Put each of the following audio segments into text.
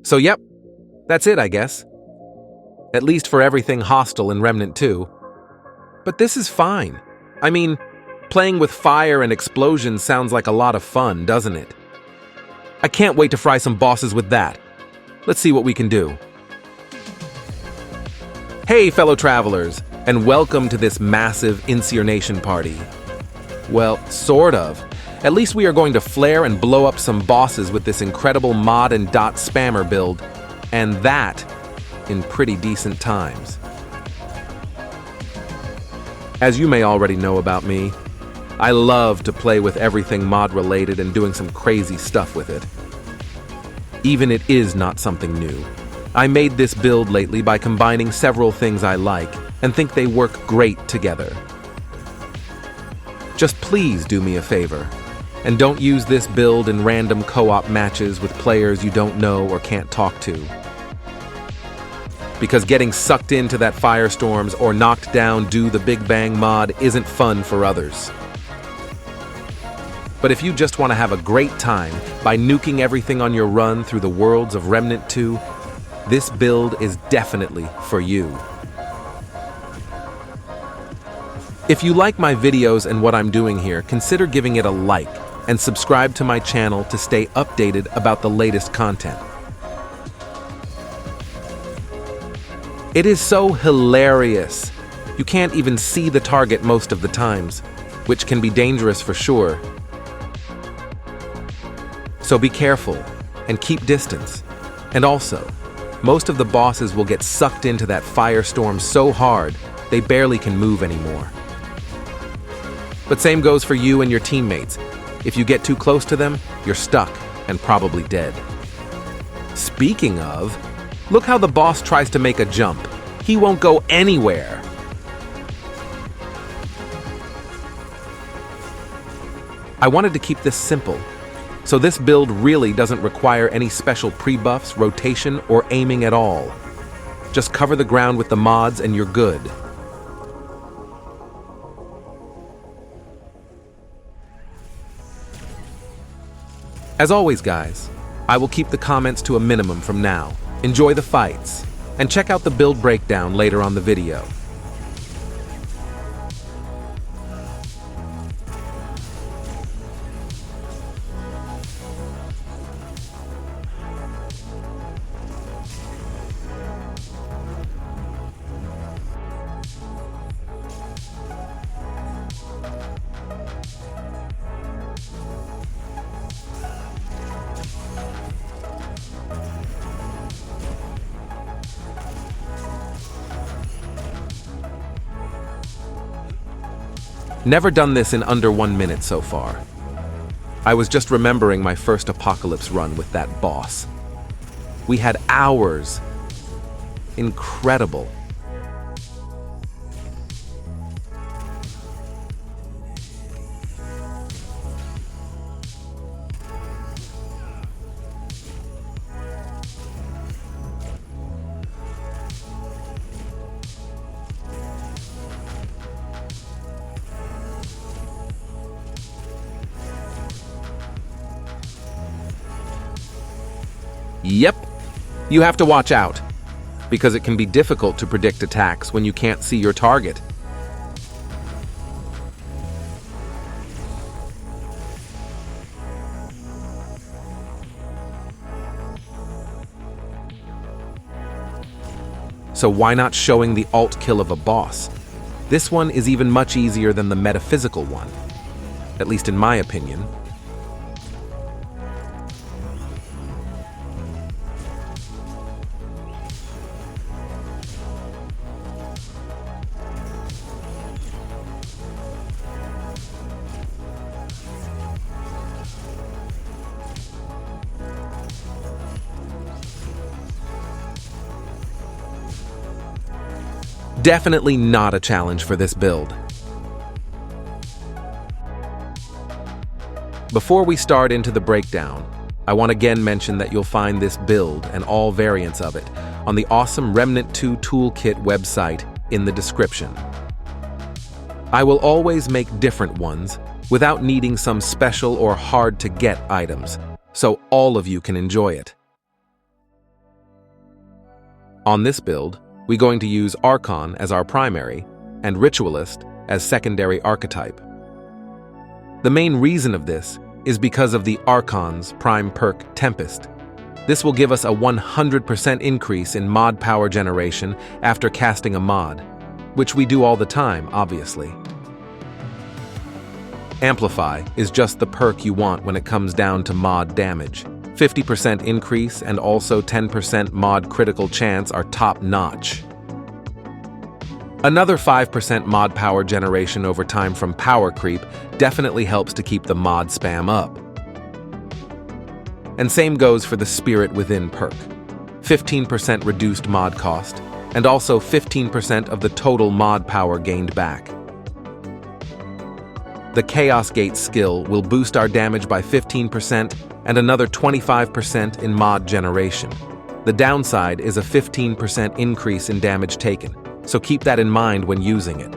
So yep, that's it, I guess. At least for everything hostile in Remnant 2. But this is fine. I mean, playing with fire and explosions sounds like a lot of fun, doesn't it? I can't wait to fry some bosses with that. Let's see what we can do. Hey, fellow travelers, and welcome to this massive Incineration party. Well, sort of. At least we are going to flare and blow up some bosses with this incredible mod and dot spammer build, and that in pretty decent times. As you may already know about me, I love to play with everything mod related and doing some crazy stuff with it. Even it is not something new. I made this build lately by combining several things I like and think they work great together. Just please do me a favor, and don't use this build in random co-op matches with players you don't know or can't talk to. Because getting sucked into that firestorms or knocked down due the Big Bang mod isn't fun for others. But if you just want to have a great time by nuking everything on your run through the worlds of Remnant 2, this build is definitely for you. If you like my videos and what I'm doing here, consider giving it a like and subscribe to my channel to stay updated about the latest content. It is so hilarious. You can't even see the target most of the times, which can be dangerous for sure. So be careful and keep distance. And also, most of the bosses will get sucked into that firestorm so hard, they barely can move anymore. But same goes for you and your teammates. If you get too close to them, you're stuck and probably dead. Speaking of, look how the boss tries to make a jump. He won't go anywhere. I wanted to keep this simple, so this build really doesn't require any special pre-buffs, rotation, or aiming at all. Just cover the ground with the mods and you're good. As always, guys, I will keep the comments to a minimum from now. Enjoy the fights, and check out the build breakdown later on the video. Never done this in under 1 minute so far. I was just remembering my first Apocalypse run with that boss. We had hours. Incredible. Yep, you have to watch out, because it can be difficult to predict attacks when you can't see your target. So why not showing the alt kill of a boss? This one is even much easier than the Metaphysical one, at least in my opinion. Definitely not a challenge for this build. Before we start into the breakdown, I want to again mention that you'll find this build and all variants of it on the awesome Remnant 2 Toolkit website in the description. I will always make different ones without needing some special or hard-to-get items, so all of you can enjoy it. On this build, we're going to use Archon as our primary and Ritualist as secondary archetype. The main reason of this is because of the Archon's prime perk Tempest. This will give us a 100% increase in mod power generation after casting a mod, which we do all the time, obviously. Amplify is just the perk you want when it comes down to mod damage. 50% increase and also 10% mod critical chance are top-notch. Another 5% mod power generation over time from power creep definitely helps to keep the mod spam up. And same goes for the Spirit Within perk. 15% reduced mod cost, and also 15% of the total mod power gained back. The Chaos Gate skill will boost our damage by 15% and another 25% in mod generation. The downside is a 15% increase in damage taken, so keep that in mind when using it.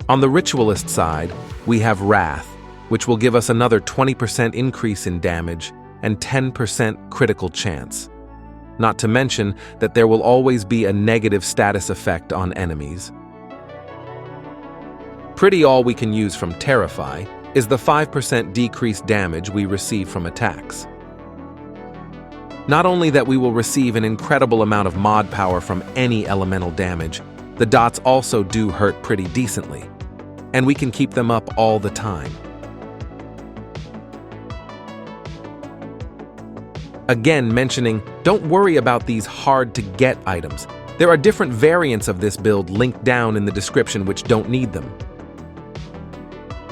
On the Ritualist side, we have Wrath, which will give us another 20% increase in damage and 10% critical chance. Not to mention that there will always be a negative status effect on enemies. Pretty all we can use from Terrify is the 5% decreased damage we receive from attacks. Not only that we will receive an incredible amount of mod power from any elemental damage, the dots also do hurt pretty decently, and we can keep them up all the time. Again mentioning, don't worry about these hard-to-get items. There are different variants of this build linked down in the description which don't need them.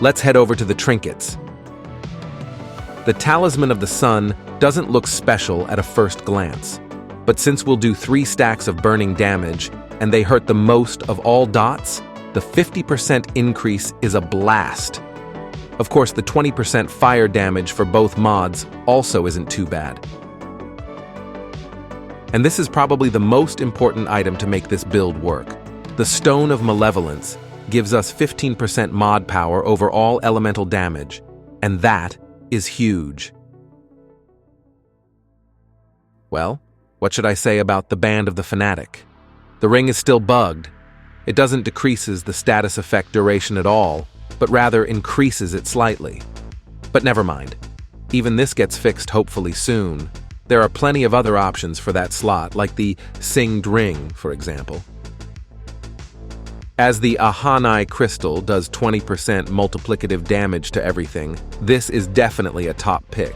Let's head over to the Trinkets. The Talisman of the Sun doesn't look special at a first glance, but since we'll do 3 stacks of burning damage, and they hurt the most of all dots, the 50% increase is a blast. Of course, the 20% fire damage for both mods also isn't too bad. And this is probably the most important item to make this build work. The Stone of Malevolence gives us 15% mod power over all elemental damage, and that is huge. Well, what should I say about the Band of the Fanatic? The ring is still bugged. It doesn't decreases the status effect duration at all, but rather increases it slightly. But never mind. Even this gets fixed hopefully soon. There are plenty of other options for that slot, like the Singed Ring, for example. As the Ahani Crystal does 20% multiplicative damage to everything, this is definitely a top pick.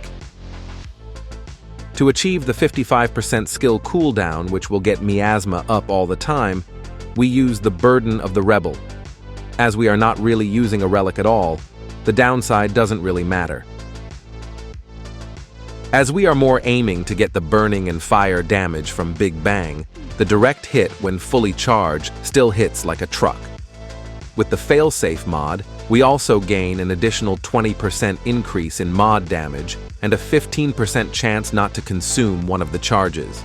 To achieve the 55% skill cooldown, which will get miasma up all the time, we use the Burden of the Rebel. As we are not really using a relic at all, the downside doesn't really matter. As we are more aiming to get the burning and fire damage from Big Bang, the direct hit when fully charged still hits like a truck. With the Failsafe mod, we also gain an additional 20% increase in mod damage and a 15% chance not to consume one of the charges.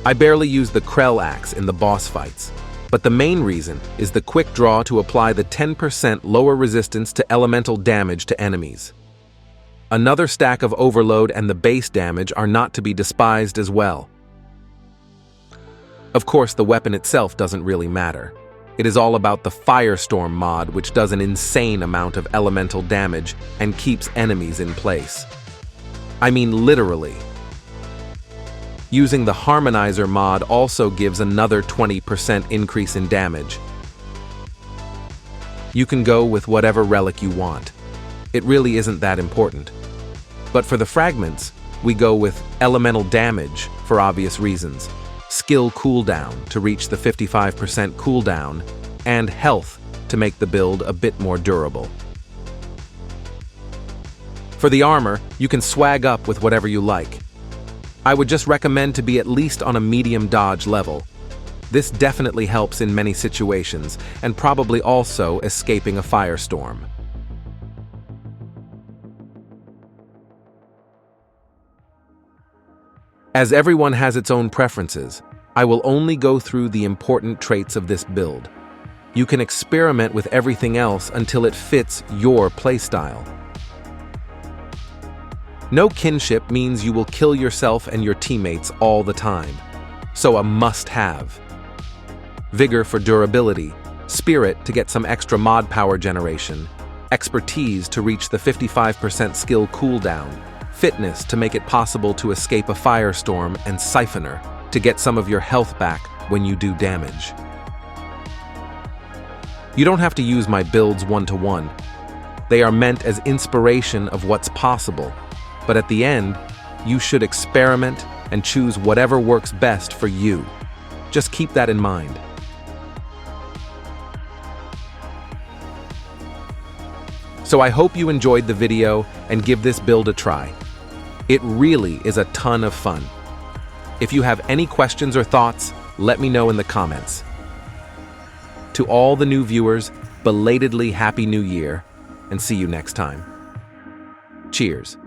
I barely use the Krell Axe in the boss fights, but the main reason is the quick draw to apply the 10% lower resistance to elemental damage to enemies. Another stack of Overload and the base damage are not to be despised as well. Of course, the weapon itself doesn't really matter. It is all about the Firestorm mod, which does an insane amount of elemental damage and keeps enemies in place. I mean literally. Using the Harmonizer mod also gives another 20% increase in damage. You can go with whatever relic you want. It really isn't that important. But for the fragments, we go with elemental damage for obvious reasons, skill cooldown to reach the 55% cooldown, and health to make the build a bit more durable. For the armor, you can swag up with whatever you like. I would just recommend to be at least on a medium dodge level. This definitely helps in many situations, and probably also escaping a firestorm. As everyone has its own preferences, I will only go through the important traits of this build. You can experiment with everything else until it fits your playstyle. No kinship means you will kill yourself and your teammates all the time, so a must-have. Vigor for durability, Spirit to get some extra mod power generation, Expertise to reach the 55% skill cooldown, Fitness to make it possible to escape a firestorm, and Siphoner to get some of your health back when you do damage. You don't have to use my builds one-to-one. They are meant as inspiration of what's possible, but at the end, you should experiment and choose whatever works best for you. Just keep that in mind. So I hope you enjoyed the video and give this build a try. It really is a ton of fun. If you have any questions or thoughts, let me know in the comments. To all the new viewers, belatedly Happy New Year, and see you next time. Cheers.